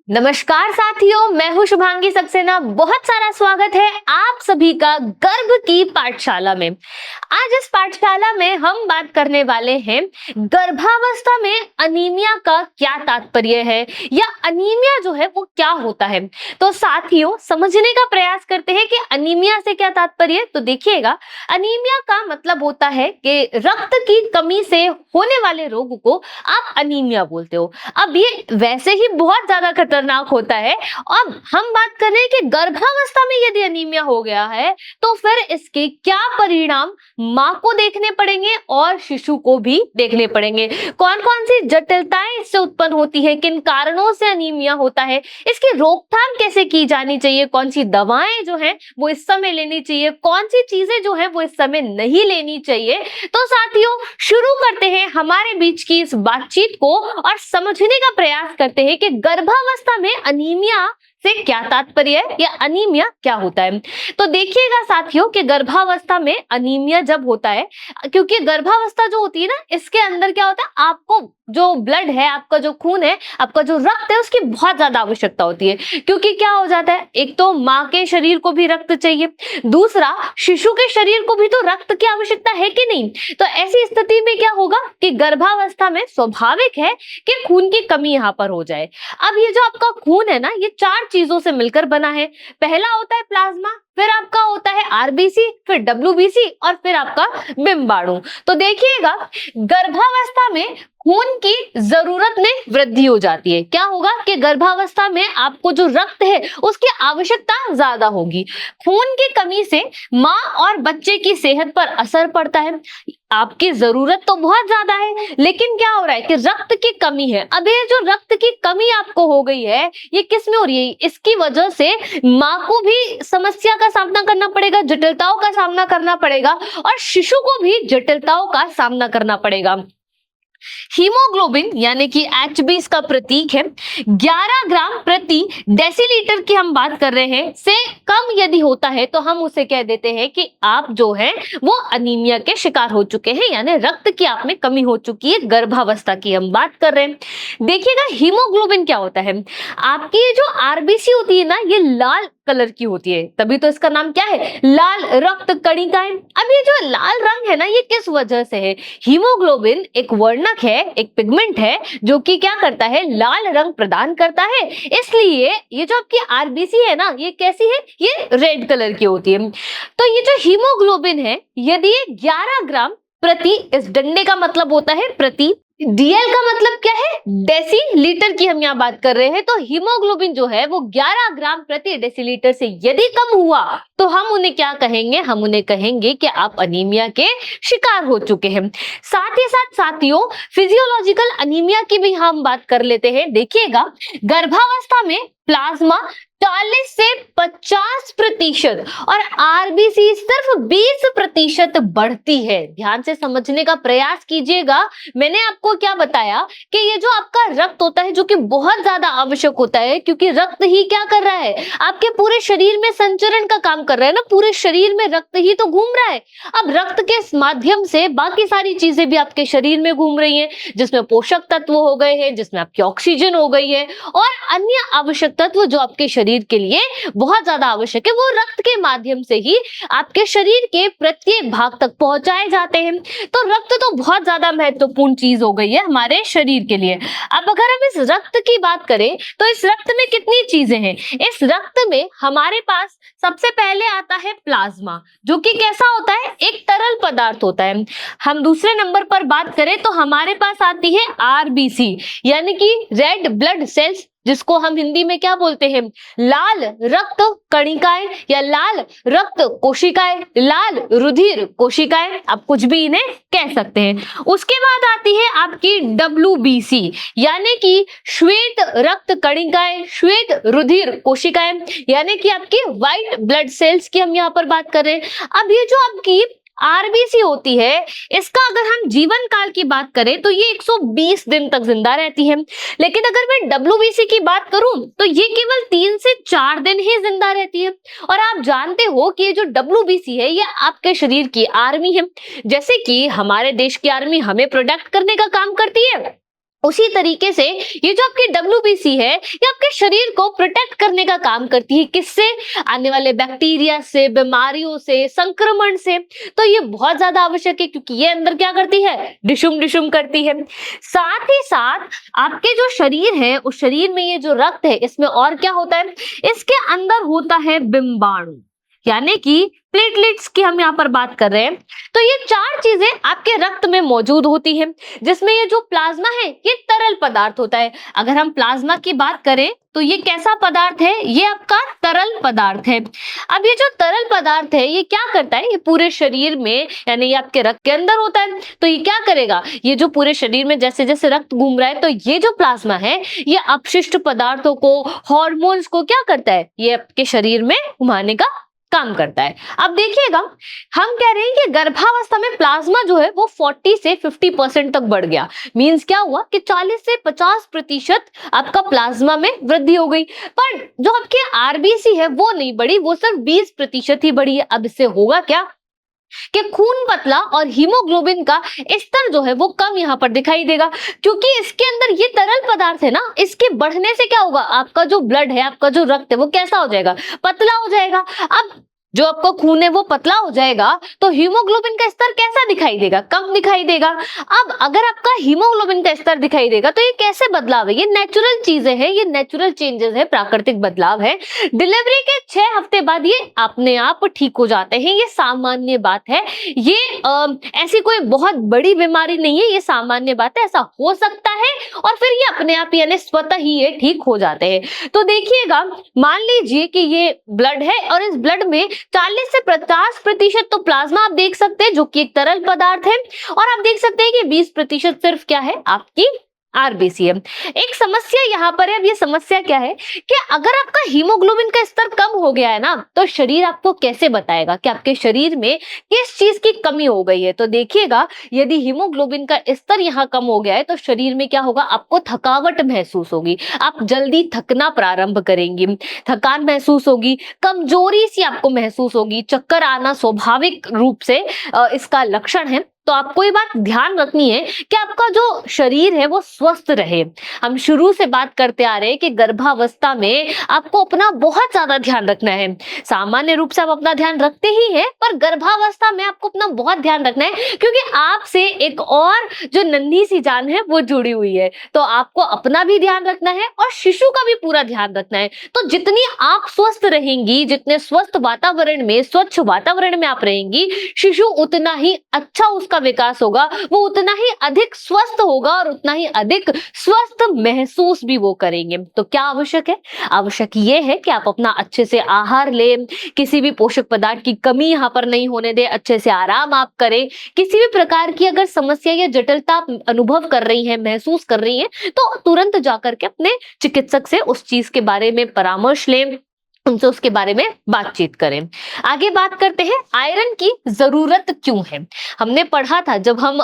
नमस्कार साथियों, मैं हूं शुभांगी सक्सेना। बहुत सारा स्वागत है आप सभी का गर्भ की पाठशाला में। आज इस पाठशाला में हम बात करने वाले हैं गर्भावस्था में अनीमिया का क्या तात्पर्य है या अनीमिया जो है वो क्या होता है। तो साथियों, समझने का प्रयास करते हैं कि अनीमिया से क्या तात्पर्य है। तो देखिएगा, अनीमिया का मतलब होता है कि रक्त की कमी से होने वाले रोग को आप अनीमिया बोलते हो। अब ये वैसे ही बहुत ज्यादा खतरनाक होता है। अब हम बात कर रहे हैं कि गर्भावस्था में यदि अनीमिया हो गया है तो फिर इसके क्या परिणाम मां को देखने पड़ेंगे और शिशु को भी देखने पड़ेंगे। कौन कौन सी जटिलताएं इससे उत्पन्न होती है, किन कारणों से अनीमिया होता है, इसकी रोकथाम कैसे की जानी चाहिए, कौन सी दवाएं जो है वो इस समय लेनी चाहिए, कौन सी चीजें जो है वो इस समय नहीं लेनी चाहिए। तो साथियों, शुरू करते हैं हमारे बीच की इस बातचीत को और समझने का प्रयास करते हैं कि गर्भावस्था में अनीमिया से क्या तात्पर्य है या अनीमिया क्या होता है। तो देखिएगा साथियों कि गर्भावस्था में अनीमिया जब होता है, क्योंकि गर्भावस्था जो होती है ना, इसके अंदर क्या होता है, आपको जो ब्लड है, आपका जो खून है, आपका जो रक्त है, उसकी बहुत ज्यादा आवश्यकता होती है। क्योंकि क्या हो जाता है, एक तो माँ के शरीर को भी रक्त चाहिए, दूसरा शिशु के शरीर को भी तो रक्त की आवश्यकता है कि नहीं। तो ऐसी स्थिति में क्या होगा कि गर्भावस्था में स्वाभाविक है कि खून की कमी यहाँ पर हो जाए। अब ये जो आपका खून है ना, ये चार चीजों से मिलकर बना है। पहला होता है प्लाज्मा, फिर आपका होता है आरबीसी, फिर डब्ल्यूबीसी और फिर आपका बिम्बाणु। तो देखिएगा, गर्भावस्था में खून की जरूरत में वृद्धि हो जाती है। क्या होगा कि गर्भावस्था में आपको जो रक्त है उसकी आवश्यकता ज्यादा होगी। खून की कमी से मां और बच्चे की सेहत पर असर पड़ता है। आपकी जरूरत तो बहुत ज्यादा है, लेकिन क्या हो रहा है कि रक्त की कमी है। अब ये जो रक्त की कमी आपको हो गई है, ये किस में हो रही है, इसकी वजह से मां को भी समस्या का सामना करना पड़ेगा, जटिलताओं का सामना करना पड़ेगा और शिशु को भी जटिलताओं का सामना करना पड़ेगा। हीमोग्लोबिन यानी कि HB इसका प्रतीक है। 11 ग्राम प्रति डेसीलीटर की हम बात कर रहे हैं, से कम यदि होता है तो हम उसे कह देते हैं कि आप जो है वो अनीमिया के शिकार हो चुके हैं, यानी रक्त की आप में कमी हो चुकी है। गर्भावस्था की हम बात कर रहे हैं। देखिएगा, हीमोग्लोबिन क्या होता है, आपकी जो आरबीसी होती है ना, ये लाल कलर की होती है, तभी तो इसका नाम क्या है, लाल रक्त कणिकाएं। अब ये जो लाल रंग है ना, ये किस वजह से है। हीमोग्लोबिन एक वर्णक है, एक पिगमेंट है जो कि क्या करता है, लाल रंग प्रदान करता है। इसलिए ये जो आपकी आरबीसी है ना, ये कैसी है, ये रेड कलर की होती है। तो ये जो हीमोग्लोबिन है, यदि ये 11 ग्राम प्रति, इस डंडे का मतलब होता है प्रति, डीएल का मतलब क्या है, डेसीलीटर की हम यहाँ बात कर रहे हैं। तो हीमोग्लोबिन जो है वो 11 ग्राम प्रति डेसीलीटर से यदि कम हुआ तो हम उन्हें क्या कहेंगे, हम उन्हें कहेंगे कि आप अनीमिया के शिकार हो चुके हैं। साथ ही साथ साथियों, फिजियोलॉजिकल अनीमिया की भी हम बात कर लेते हैं। देखिएगा, गर्भावस्था में प्लाज्मा 40 से 50% और आरबीसी सिर्फ 20% बढ़ती है। ध्यान से समझने का प्रयास कीजिएगा। मैंने आपको क्या बताया कि ये जो आपका रक्त होता है, जो कि बहुत ज्यादा आवश्यक होता है, क्योंकि रक्त ही क्या कर रहा है, आपके पूरे शरीर में संचरण का काम कर रहा है ना, पूरे शरीर में रक्त ही तो घूम रहा है। अब रक्त के माध्यम से बाकी सारी चीजें भी आपके शरीर में घूम रही हैं, जिसमें पोषक तत्व हो गए हैं, जिसमें आपकी ऑक्सीजन हो गई है और अन्य आवश्यक तत्व जो आपके शरीर के लिए बहुत ज्यादा आवश्यक है, वो रक्त के माध्यम से ही आपके शरीर के प्रत्येक भाग तक पहुंचाए जाते हैं। तो रक्त तो बहुत ज्यादा महत्वपूर्ण चीज हो गई है हमारे शरीर के लिए। अब अगर हम इस रक्त की बात करें तो इस रक्त में कितनी चीजें हैं। इस रक्त में हमारे पास सबसे पहले आता है प्लाज्मा, जो कि कैसा होता है, एक तरल पदार्थ होता है। हम दूसरे नंबर पर बात करें तो हमारे पास आती है आरबीसी, यानी कि रेड ब्लड सेल्स, जिसको हम हिंदी में क्या बोलते हैं, लाल रक्त कणिकाएं या लाल रक्त कोशिकाएं, लाल रुधिर कोशिकाएं, आप कुछ भी इन्हें कह सकते हैं। उसके बाद आती है आपकी डब्ल्यूबीसी, यानी कि श्वेत रक्त कणिकाएं, श्वेत रुधिर कोशिकाएं, यानी कि आपकी व्हाइट ब्लड सेल्स की हम यहाँ पर बात कर रहे हैं। अब ये जो आपकी आरबीसी होती है, इसका अगर हम जीवन काल की बात करें तो ये 120 दिन तक जिंदा रहती है। लेकिन अगर मैं डब्ल्यूबीसी की बात करूं तो ये केवल 3 से 4 दिन ही जिंदा रहती है। और आप जानते हो कि ये जो डब्ल्यूबीसी है, ये आपके शरीर की आर्मी है। जैसे कि हमारे देश की आर्मी हमें प्रोटेक्ट करने का काम करती है, उसी तरीके से ये जो आपकी WBC है, ये आपके शरीर को प्रोटेक्ट करने का काम करती है। किससे? आने वाले बैक्टीरिया से, बीमारियों से, संक्रमण से। तो ये बहुत ज्यादा आवश्यक है, क्योंकि ये अंदर क्या करती है? डिशुम डिशुम करती है। साथ ही साथ आपके जो शरीर है, उस शरीर में ये जो रक्त है, इसमें और क्या होता है? इसके अंदर होता है बिंबाणु, यानी कि प्लेटलेट्स की हम यहाँ पर बात कर रहे हैं। तो ये चार चीजें आपके रक्त में मौजूद होती हैं, जिसमें ये जो प्लाज्मा है, ये तरल पदार्थ होता है। अगर हम प्लाज्मा की बात करें तो ये कैसा पदार्थ है? ये आपका तरल पदार्थ है। अब ये जो तरल पदार्थ है, ये क्या करता है? ये पूरे शरीर में, यानी ये आपके रक्त के अंदर होता है। तो ये क्या करेगा? ये जो पूरे शरीर में जैसे जैसे रक्त घूम रहा है, तो ये जो प्लाज्मा है, ये अपशिष्ट पदार्थों को, हॉर्मोन्स को क्या करता है? ये आपके शरीर में घुमाने का काम करता है। अब देखिएगा, हम कह रहे हैं कि गर्भावस्था में प्लाज्मा जो है वो 40 से 50% तक बढ़ गया। मींस क्या हुआ कि 40 से 50% आपका प्लाज्मा में वृद्धि हो गई, पर जो आपके आरबीसी है वो नहीं बढ़ी, वो सिर्फ 20% ही बढ़ी है। अब इससे होगा क्या कि खून पतला और हीमोग्लोबिन का स्तर जो है वो कम यहाँ पर दिखाई देगा, क्योंकि इसके अंदर ये तरल पदार्थ है ना, इसके बढ़ने से क्या होगा? आपका जो ब्लड है, आपका जो रक्त है, वो कैसा हो जाएगा? पतला हो जाएगा। अब जो आपका खून है वो पतला हो जाएगा, तो हीमोग्लोबिन का स्तर कैसा दिखाई देगा? कम दिखाई देगा। अब अगर आपका हीमोग्लोबिन का स्तर दिखाई देगा, तो ये कैसे बदलाव है? ये नेचुरल चीजें हैं, ये नेचुरल चेंजेस है, प्राकृतिक बदलाव है। डिलीवरी के 6 हफ्ते बाद ये अपने आप ठीक हो जाते हैं, ये सामान्य बात है। ये ऐसी कोई बहुत बड़ी बीमारी नहीं है, ये सामान्य बात है, ऐसा हो सकता है और फिर ये अपने आप यानी स्वतः ही ये ठीक हो जाते हैं। तो देखिएगा, मान लीजिए कि ये ब्लड है और इस ब्लड में 40 से 50% तो प्लाज्मा आप देख सकते हैं, जो कि एक तरल पदार्थ है, और आप देख सकते हैं कि 20% सिर्फ क्या है? आपकी आरबीसी है। एक समस्या यहाँ पर है। अब ये समस्या क्या है कि अगर आपका हीमोग्लोबिन का स्तर कम हो गया है ना, तो शरीर आपको कैसे बताएगा कि आपके शरीर में किस चीज की कमी हो गई है? तो देखिएगा, यदि हीमोग्लोबिन का स्तर यहाँ कम हो गया है, तो शरीर में क्या होगा? आपको थकावट महसूस होगी, आप जल्दी थकना प्रारंभ करेंगी, थकान महसूस होगी, कमजोरी सी आपको महसूस होगी, चक्कर आना स्वाभाविक रूप से इसका लक्षण है। तो आपको ये बात ध्यान रखनी है कि आपका जो शरीर है वो स्वस्थ रहे। हम शुरू से बात करते आ रहे हैं कि गर्भावस्था में आपको अपना बहुत ज्यादा ध्यान रखना है। सामान्य रूप से आप अपना ध्यान रखते ही हैं, पर गर्भावस्था में आपको अपना बहुत ध्यान रखना है, क्योंकि आपसे एक और जो नन्ही सी जान है वो जुड़ी हुई है। तो आपको अपना भी ध्यान रखना है और शिशु का भी पूरा ध्यान रखना है। तो जितनी आप स्वस्थ रहेंगी, जितने स्वस्थ वातावरण में, स्वच्छ वातावरण में आप रहेंगी, शिशु उतना ही अच्छा उसका विकास होगा, वो उतना ही अधिक स्वस्थ होगा और उतना ही अधिक स्वस्थ महसूस भी वो करेंगे। तो क्या आवश्यक है? आवश्यक ये है कि आप अपना अच्छे से आहार लें, किसी भी पोषक पदार्थ की कमी यहाँ पर नहीं होने दें, अच्छे से आराम आप करें। किसी भी प्रकार की अगर समस्या या जटिलता आप अनुभव कर रही हैं, महसूस कर रही हैं, तो तुरंत जाकर के अपने चिकित्सक से उस चीज के बारे में परामर्श लें, उनसे उसके बारे में बातचीत करें। आगे बात करते हैं, आयरन की जरूरत क्यों है। हमने पढ़ा था जब हम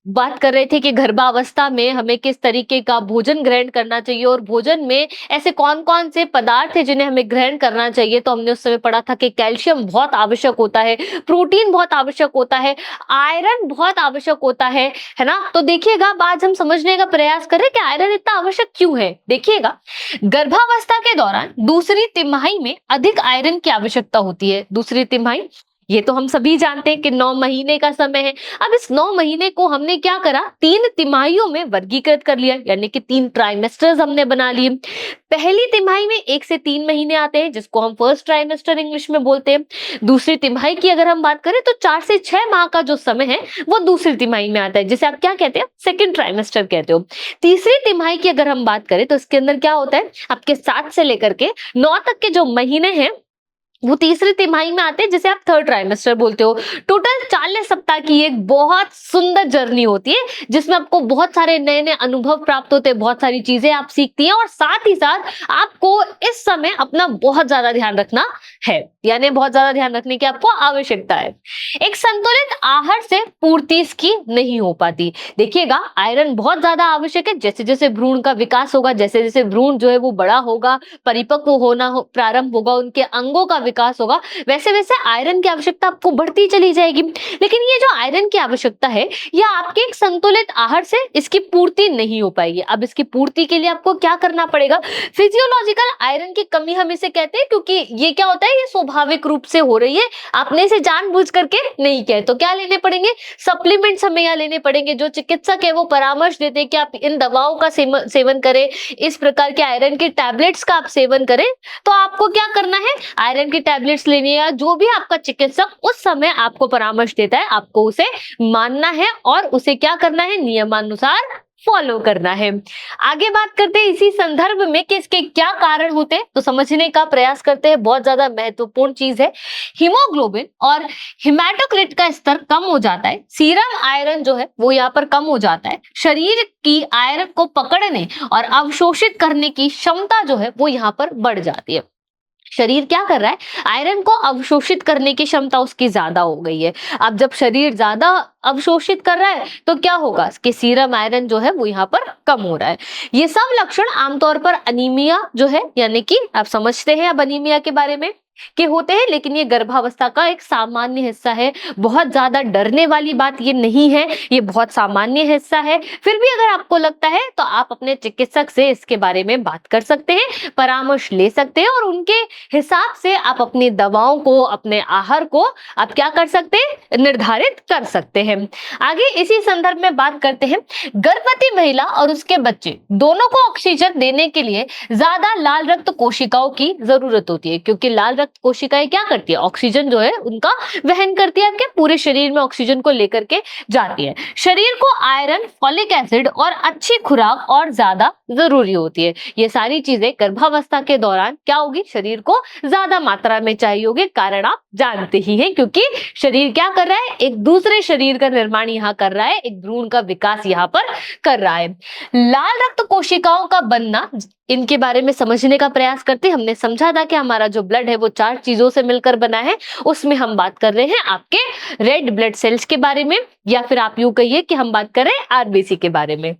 बात कर रहे थे कि गर्भावस्था में हमें किस तरीके का भोजन ग्रहण करना चाहिए और भोजन में ऐसे कौन कौन से पदार्थ है जिन्हें हमें ग्रहण करना चाहिए। तो हमने उस समय पढ़ा था कि कैल्शियम बहुत आवश्यक होता है, प्रोटीन बहुत आवश्यक होता है, आयरन बहुत आवश्यक होता है ना। तो देखिएगा, आज हम समझने का प्रयास करें कि आयरन इतना आवश्यक क्यों है। देखिएगा, गर्भावस्था के दौरान दूसरी तिमाही में अधिक आयरन की आवश्यकता होती है। दूसरी तिमाही, ये तो हम सभी जानते हैं कि 9 महीने का समय है। अब इस 9 महीने को हमने क्या करा? 3 तिमाहियों में वर्गीकृत कर लिया, यानी कि 3 ट्राइमेस्टर्स हमने बना लिए। पहली तिमाही में 1 से 3 महीने आते हैं, जिसको हम फर्स्ट ट्राइमेस्टर इंग्लिश में बोलते हैं। दूसरी तिमाही की अगर हम बात करें तो 4 से 6 माह का जो समय है वो दूसरी तिमाही में आता है, जिसे आप क्या कहते हैं? सेकेंड ट्राइमेस्टर कहते हो। तीसरी तिमाही की अगर हम बात करें तो इसके अंदर क्या होता है? आपके 7 से लेकर के 9 तक के जो महीने हैं वो तीसरी तिमाही में आते हैं, जिसे आप थर्ड ट्राइमेस्टर बोलते हो। टोटल 40 सप्ताह की एक बहुत सुंदर जर्नी होती है, जिसमें आपको बहुत सारे नए नए अनुभव प्राप्त होते हैं, बहुत सारी चीजें आप सीखती हैं, और साथ ही साथ आपको इस समय अपना बहुत ज्यादा ध्यान रखना है, यानी बहुत ज्यादा ध्यान रखने की आपको आवश्यकता है। एक संतुलित आहार से पूर्ति इसकी नहीं हो पाती। देखिएगा, आयरन बहुत ज्यादा आवश्यक है। जैसे जैसे भ्रूण का विकास होगा, जैसे जैसे भ्रूण जो है वो बड़ा होगा, परिपक्व होना प्रारंभ होगा, उनके अंगों का विकास होगा वैसे वैसे आयरन की आवश्यकता आपको बढ़ती चली जाएगी। लेकिन ये जो आयरन की आवश्यकता है, यह आपके एक संतुलित आहार से इसकी पूर्ति नहीं हो पाएगी। अब इसकी पूर्ति के लिए आपको क्या करना पड़ेगा? फिजियोलॉजिकल आयरन की कमी हम इसे कहते हैं, क्योंकि ये क्या होता है, ये स्वाभाविक रूप से हो रही है, आपने इसे जानबूझ करके नहीं किया है। तो क्या लेने पड़ेंगे? सप्लीमेंट्स हमें यहाँ लेने पड़ेंगे। जो चिकित्सक है वो परामर्श देते हैं कि आप इन दवाओं का सेवन करें, इस प्रकार के आयरन के टैबलेट्स का आप सेवन करें। तो आपको क्या करना है? आयरन की टैबलेट्स लेनी है, जो भी आपका चिकित्सक उस समय आपको परामर्श देता है, आपको उसे मानना है और उसे क्या करना है? नियमानुसार फॉलो करना है। आगे बात करते हैं इसी संदर्भ में कि इसके क्या कारण होते हैं, तो समझने का प्रयास करते हैं। बहुत ज्यादा महत्वपूर्ण चीज है। हीमोग्लोबिन और हिमेटोक्रिट का स्तर कम हो जाता है, सीरम आयरन जो है वो यहाँ पर कम हो जाता है, शरीर की आयरन को पकड़ने और अवशोषित करने की क्षमता जो है वो यहाँ पर बढ़ जाती है। शरीर क्या कर रहा है? आयरन को अवशोषित करने की क्षमता उसकी ज्यादा हो गई है। अब जब शरीर ज्यादा अवशोषित कर रहा है तो क्या होगा कि सीरम आयरन जो है वो यहाँ पर कम हो रहा है। ये सब लक्षण आमतौर पर अनीमिया जो है, यानी कि आप समझते हैं अब अनीमिया के बारे में, के होते हैं। लेकिन ये गर्भावस्था का एक सामान्य हिस्सा है, बहुत ज्यादा डरने वाली बात ये नहीं है, ये बहुत सामान्य हिस्सा है। फिर भी अगर आपको लगता है तो आप अपने चिकित्सक से इसके बारे में बात कर सकते हैं, परामर्श ले सकते हैं और उनके हिसाब से आप अपनी दवाओं को, अपने आहार को आप क्या कर सकते हैं? निर्धारित कर सकते हैं। आगे इसी संदर्भ में बात करते हैं, गर्भवती महिला और उसके बच्चे दोनों को ऑक्सीजन देने के लिए ज्यादा लाल रक्त कोशिकाओं की जरूरत होती है, क्योंकि लाल रक्त कोशिकाएं क्या करती है? ऑक्सीजन जो है उनका वहन करती है, आपके पूरे शरीर में ऑक्सीजन को लेकर के जाती है। शरीर को आयरन, फॉलिक एसिड और अच्छी खुराक और ज्यादा जरूरी होती है। ये सारी चीजें गर्भावस्था के दौरान क्या होगी? शरीर को ज्यादा मात्रा में चाहिए होगी। कारण आप जानते ही हैं, क्योंकि शरीर क्या कर रहा है? एक दूसरे शरीर का निर्माण यहाँ कर रहा है, एक भ्रूण का विकास यहाँ पर कर रहा है। लाल रक्त कोशिकाओं का बनना, इनके बारे में समझने का प्रयास करते हैं। हमने समझा था कि हमारा जो ब्लड है वो 4 चीजों से मिलकर बना है, उसमें हम बात कर रहे हैं आपके रेड ब्लड सेल्स के बारे में, या फिर आप यूं कहिए कि हम बात कर रहे हैं आरबीसी के बारे में।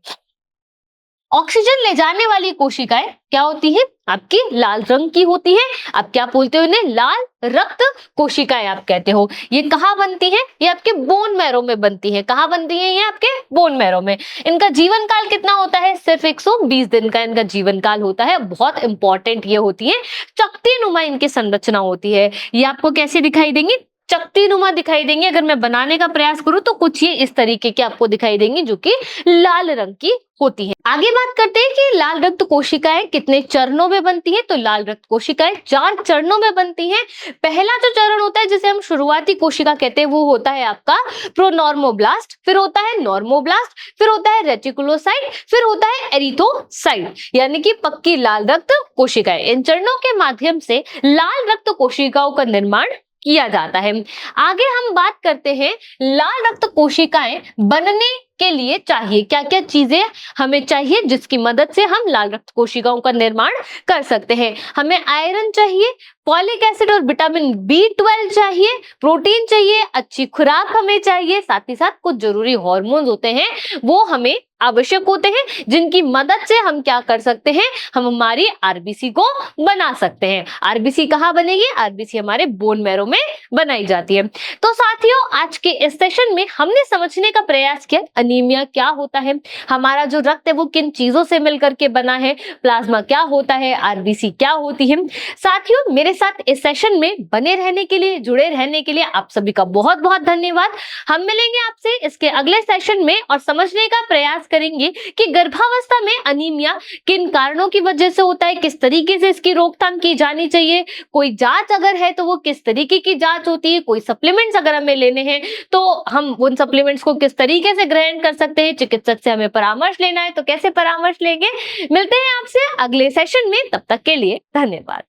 ऑक्सीजन ले जाने वाली कोशिकाएं क्या होती है? आपकी लाल रंग की होती है। आप क्या बोलते हो इन्हें? लाल रक्त कोशिकाएं आप कहते हो। ये कहाँ बनती है? ये आपके बोन मैरो में बनती है। कहाँ बनती है? ये आपके बोन मैरो में। इनका जीवन काल कितना होता है? सिर्फ 120 दिन का इनका जीवन काल होता है। बहुत इंपॉर्टेंट ये होती है। चकती इनकी संरचना होती है। ये आपको कैसे दिखाई देंगी? चकती नुमा दिखाई देंगे। अगर मैं बनाने का प्रयास करूं तो कुछ ये इस तरीके के आपको दिखाई देंगी, जो कि लाल रंग की होती है। आगे बात करते हैं कि लाल रक्त कोशिकाएं कितने चरणों में बनती है। तो लाल रक्त कोशिकाएं 4 चरणों में बनती हैं। पहला जो चरण होता है, जिसे हम शुरुआती कोशिका कहते हैं, वो होता है आपका प्रोनॉर्मोब्लास्ट, फिर होता है नॉर्मोब्लास्ट, फिर होता है रेटिकुलोसाइट, फिर होता है एरिथोसाइट, यानी कि पक्की लाल रक्त कोशिकाएं। इन चरणों के माध्यम से लाल रक्त कोशिकाओं का निर्माण किया जाता है। आगे हम बात करते हैं लाल रक्त कोशिकाएं बनने के लिए चाहिए क्या क्या चीजें हमें चाहिए, जिसकी मदद से हम लाल रक्त कोशिकाओं का निर्माण कर सकते हैं। हमें आयरन चाहिए, फॉलिक एसिड और विटामिन B12 चाहिए, प्रोटीन चाहिए, अच्छी खुराक हमें चाहिए, साथ ही साथ कुछ जरूरी हार्मोन्स होते हैं वो हमें आवश्यक होते हैं, जिनकी मदद से हम क्या कर सकते हैं? हम हमारी आरबीसी को बना सकते हैं। आरबीसी कहाँ बनेगी? आरबीसी हमारे बोन मैरो में बनाई जाती है। तो साथियों, आज के इस सेशन में हमने समझने का प्रयास किया अनीमिया क्या होता है, हमारा जो रक्त है वो किन चीजों से मिलकर के बना है, प्लाज्मा क्या होता है, आरबीसी क्या होती है। साथियों, मेरे साथ इस सेशन में बने रहने के लिए, जुड़े रहने के लिए आप सभी का बहुत बहुत धन्यवाद। हम मिलेंगे आपसे इसके अगले सेशन में और समझने का प्रयास करेंगे कि गर्भावस्था में अनीमिया किन कारणों की वजह से होता है, किस तरीके से इसकी रोकथाम की जानी चाहिए, कोई जांच अगर है तो वो किस तरीके की जांच होती है, कोई सप्लीमेंट्स अगर हमें लेने हैं तो हम उन सप्लीमेंट्स को किस तरीके से ग्रहण कर सकते हैं, चिकित्सक से हमें परामर्श लेना है तो कैसे परामर्श लेंगे। मिलते हैं आपसे अगले सेशन में, तब तक के लिए धन्यवाद।